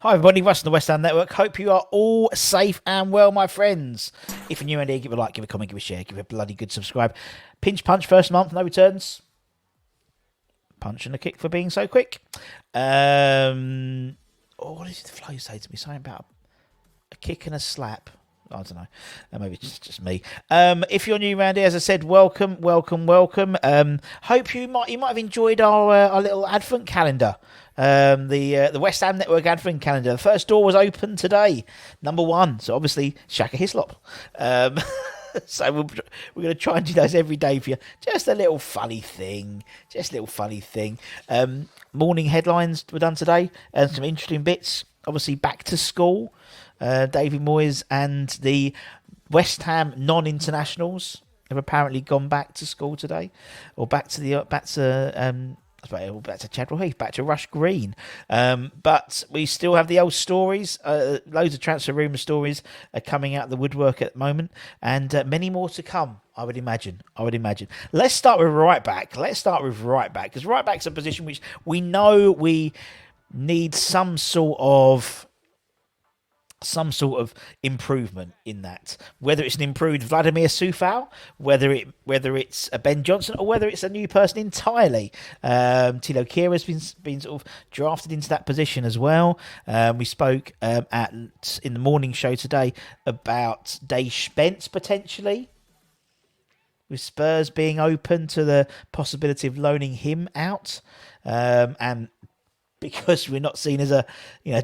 Hi everybody, Russ on the West Ham Network. Hope you are all safe and well, my friends. If you're new around here, give a like, give a comment, give a share, give a bloody good subscribe. Pinch punch first month, no returns. Punch and a kick for being so quick. What did the Flo say to me? Something about a kick and a slap. I don't know. Maybe it's just me. If you're new around here, as I said, welcome. Hope you might have enjoyed our little advent calendar. The West Ham Network advent calendar. The first door was open today, number 1. So obviously Shaka Hislop. So we're going to try and do those every day for you. Just a little funny thing. Morning headlines were done today, and some interesting bits. Obviously back to school. David Moyes and the West Ham non-internationals have apparently gone back to school today, or back to Chadwell Heath, back to Rush Green. But we still have the old stories. Loads of transfer rumour stories are coming out of the woodwork at the moment, and many more to come, I would imagine. Let's start with right back, because right back's a position which we know we need some sort of improvement in that. Whether it's an improved Vladimir Coufal, whether it's a Ben Johnson, or whether it's a new person entirely. Tilo Kehrer has been sort of drafted into that position as well. We spoke in the morning show today about Dave Spence potentially, with Spurs being open to the possibility of loaning him out, and because we're not seen as a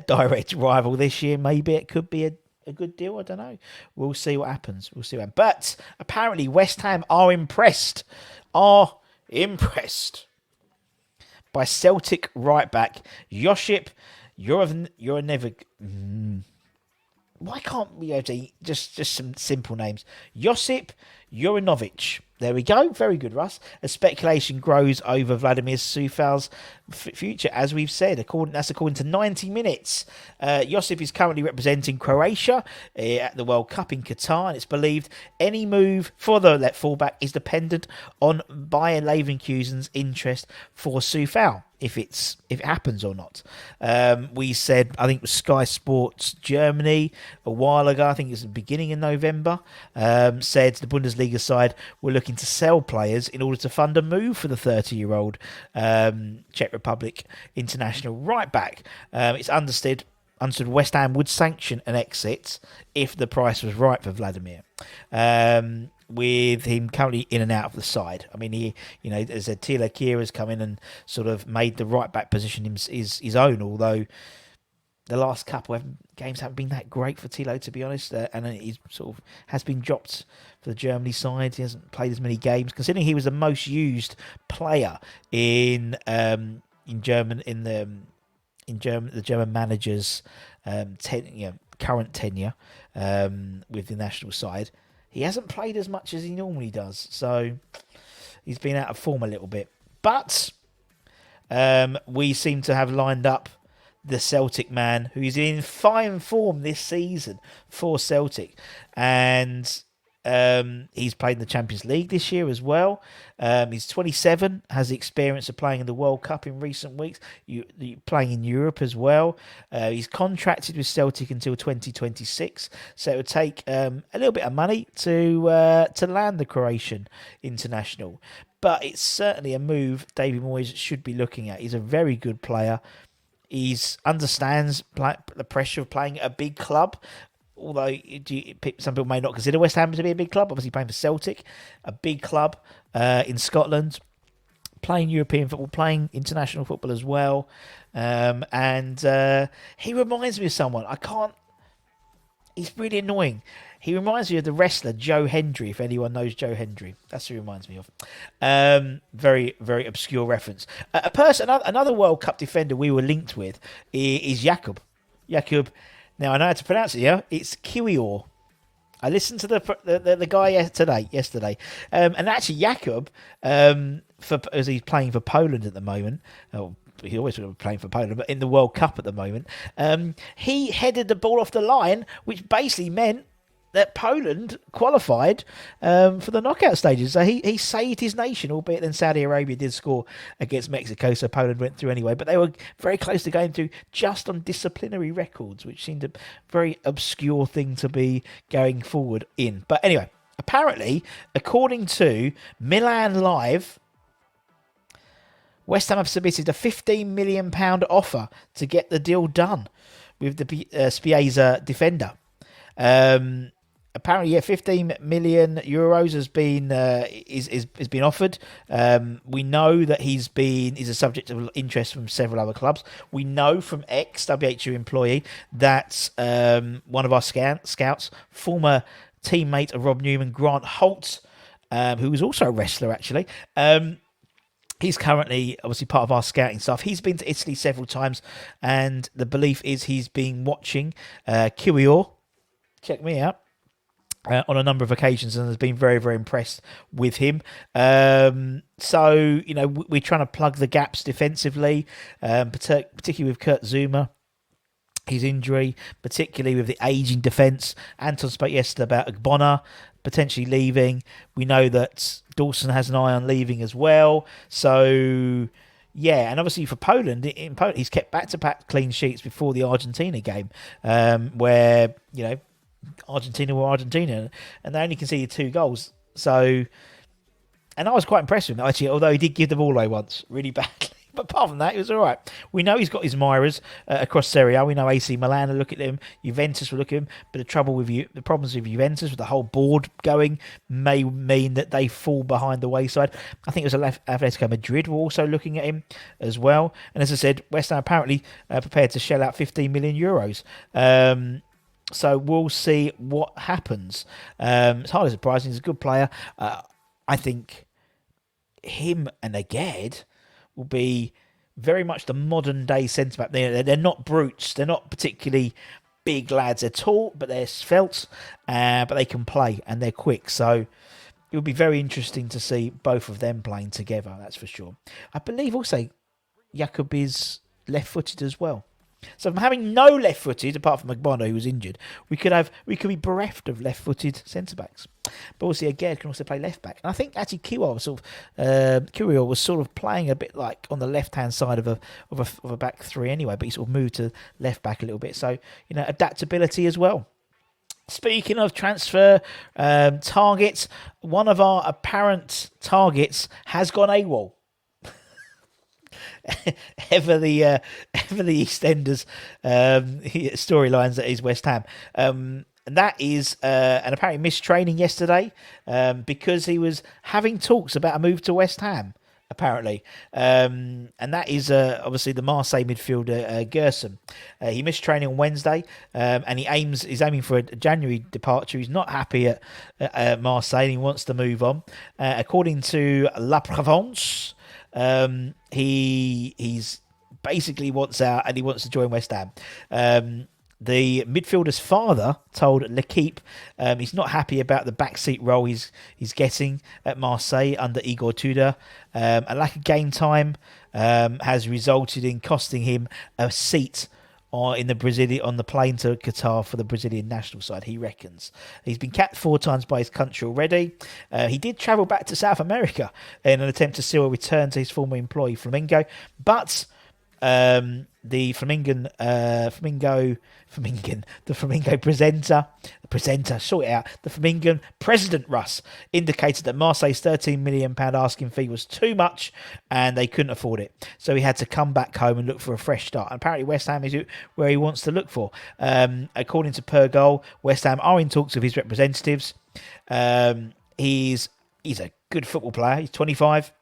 direct rival this year, maybe it could be a good deal. I don't know. We'll see what happens. But apparently West Ham are impressed by Celtic right back Josip. You're never. Why can't we have just some simple names? Josip Juranovic. There we go. Very good, Russ. As speculation grows over Vladimir Coufal's future, as we've said, according to 90 Minutes. Josip is currently representing Croatia at the World Cup in Qatar, and it's believed any move for the fullback is dependent on Bayer Leverkusen's interest for Coufal, if it happens or not. We said, I think it was Sky Sports Germany a while ago, I think it was the beginning of November, said the Bundesliga side were looking to sell players in order to fund a move for the 30-year-old Czech Republic international right back. It's understood West Ham would sanction an exit if the price was right for Vladimir. With him currently in and out of the side. I mean, he, as I said, Tilo Kehrer has come in and sort of made the right back position his own, although the last couple of games haven't been that great for Tilo, to be honest, and he sort of has been dropped for the Germany side. He hasn't played as many games, considering he was the most used player in the German manager's current tenure with the national side. He hasn't played as much as he normally does, so he's been out of form a little bit. But we seem to have lined up the Celtic man, who's in fine form this season for Celtic, and he's played in the Champions League this year as well. He's 27, has the experience of playing in the World Cup in recent weeks, playing in Europe as well. He's contracted with Celtic until 2026, so it would take a little bit of money to land the Croatian international. But it's certainly a move David Moyes should be looking at. He's a very good player. He understands the pressure of playing at a big club, although some people may not consider West Ham to be a big club. Obviously playing for Celtic, a big club in Scotland, playing European football, playing international football as well. And he reminds me of someone. He's really annoying. He reminds me of the wrestler Joe Hendry, if anyone knows Joe Hendry. That's who he reminds me of. Very, very obscure reference. Another World Cup defender we were linked with is Jakub. Now, I know how to pronounce it, yeah? It's Kiwior. I listened to the guy yesterday. And actually, Jakub, as he's playing for Poland at the moment, he's always going to be playing for Poland, but in the World Cup at the moment, he headed the ball off the line, which basically meant that Poland qualified for the knockout stages. So he saved his nation, albeit then Saudi Arabia did score against Mexico, so Poland went through anyway. But they were very close to going through just on disciplinary records, which seemed a very obscure thing to be going forward in. But anyway, apparently, according to Milan Live, West Ham have submitted a £15 million offer to get the deal done with the Spiezza defender. Apparently, yeah, 15 million euros has been is been offered. We know that he's a subject of interest from several other clubs. We know from ex-WHU employee that one of our scouts, former teammate of Rob Newman, Grant Holt, who was also a wrestler actually. He's currently obviously part of our scouting staff. He's been to Italy several times, and the belief is he's been watching Kiwior. Check me out. On a number of occasions, and has been very, very impressed with him. So, you know, we're trying to plug the gaps defensively, particularly with Kurt Zuma, his injury, particularly with the ageing defence. Anton spoke yesterday about Ogbonna potentially leaving. We know that Dawson has an eye on leaving as well. So, yeah, and obviously for Poland, in Poland, he's kept back-to-back clean sheets before the Argentina game, where, you know, Argentina were Argentina, and they only conceded 2 goals. So, and I was quite impressed with him, actually, although he did give the ball away once, really badly. But apart from that, it was all right. We know he's got his admirers across Serie A. We know AC Milan will look at him, Juventus will look at him. But the problems with Juventus, with the whole board going, may mean that they fall behind the wayside. I think it was Atletico Madrid were also looking at him as well. And as I said, West Ham apparently prepared to shell out 15 million euros. So we'll see what happens. It's hardly surprising. He's a good player. I think him and Aged will be very much the modern day centre back. They're not brutes. They're not particularly big lads. They're tall, but they're svelte. But they can play and they're quick. So it will be very interesting to see both of them playing together. That's for sure. I believe also Jakub is left-footed as well. So from having no left-footed, apart from Ogbonna, who was injured, we could be bereft of left-footed centre-backs. But obviously, again, can also play left-back. And I think actually Kiwior was sort of playing a bit like on the left-hand side of a back three anyway, but he sort of moved to left-back a little bit. So, you know, adaptability as well. Speaking of transfer targets, one of our apparent targets has gone AWOL. ever the EastEnders storylines that is West Ham. And that is an apparently missed training yesterday because he was having talks about a move to West Ham, apparently. And that is obviously the Marseille midfielder Gerson. He missed training on Wednesday and he's aiming for a January departure. He's not happy at Marseille and he wants to move on. According to La Provence, he's basically wants out and he wants to join West Ham. The midfielder's father told L'Equipe he's not happy about the backseat role he's getting at Marseille under Igor Tudor. A lack of game time has resulted in costing him a seat on the plane to Qatar for the Brazilian national side, he reckons. He's been capped 4 times by his country already. He did travel back to South America in an attempt to seal a return to his former employee, Flamengo, but the Flamingo president Russ indicated that Marseille's £13 million asking fee was too much and they couldn't afford it. So he had to come back home and look for a fresh start. And apparently West Ham is where he wants to look for. According to Per Goal, West Ham are in talks with his representatives. He's a good football player. He's 25.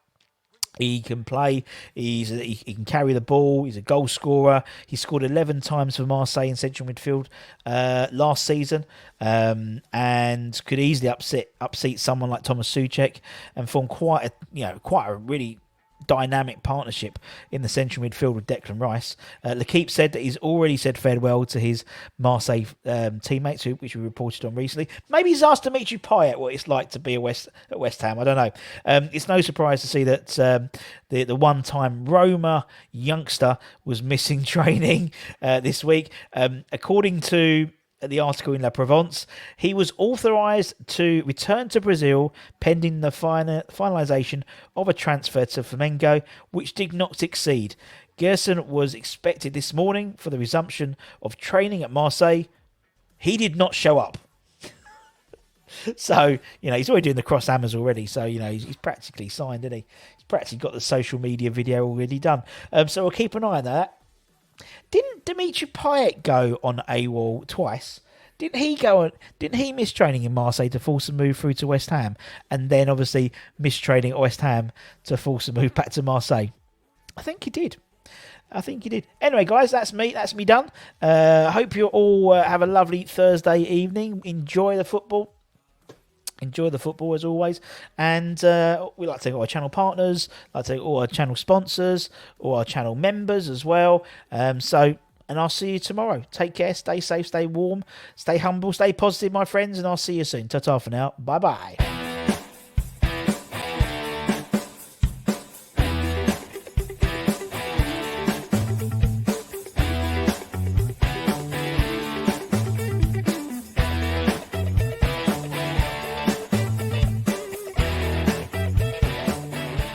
He can play. He can carry the ball. He's a goal scorer. He scored 11 times for Marseille in central midfield last season, and could easily upseat someone like Thomas Souček and form quite a really dynamic partnership in the central midfield with Declan Rice. L'Equipe said that he's already said farewell to his Marseille teammates, which we reported on recently. Maybe he's asked Dimitri Payet what it's like to be at West Ham. I don't know. It's no surprise to see that the one-time Roma youngster was missing training this week. According to at the article in La Provence, he was authorised to return to Brazil pending the finalisation of a transfer to Flamengo, which did not succeed. Gerson was expected this morning for the resumption of training at Marseille. He did not show up. So, he's already doing the cross hammers already. So, he's practically signed, isn't he? He's practically got the social media video already done. So we'll keep an eye on that. Didn't Dimitri Payet go on Awol twice? Didn't he miss training in Marseille to force a move through to West Ham? And then obviously miss training at West Ham to force a move back to Marseille? I think he did. Anyway, guys, that's me. That's me done. Hope you all have a lovely Thursday evening. Enjoy the football. As always. And we like to thank all our channel partners, like to thank all our channel sponsors, all our channel members as well. And I'll see you tomorrow. Take care, stay safe, stay warm, stay humble, stay positive, my friends, and I'll see you soon. Ta-ta for now. Bye-bye.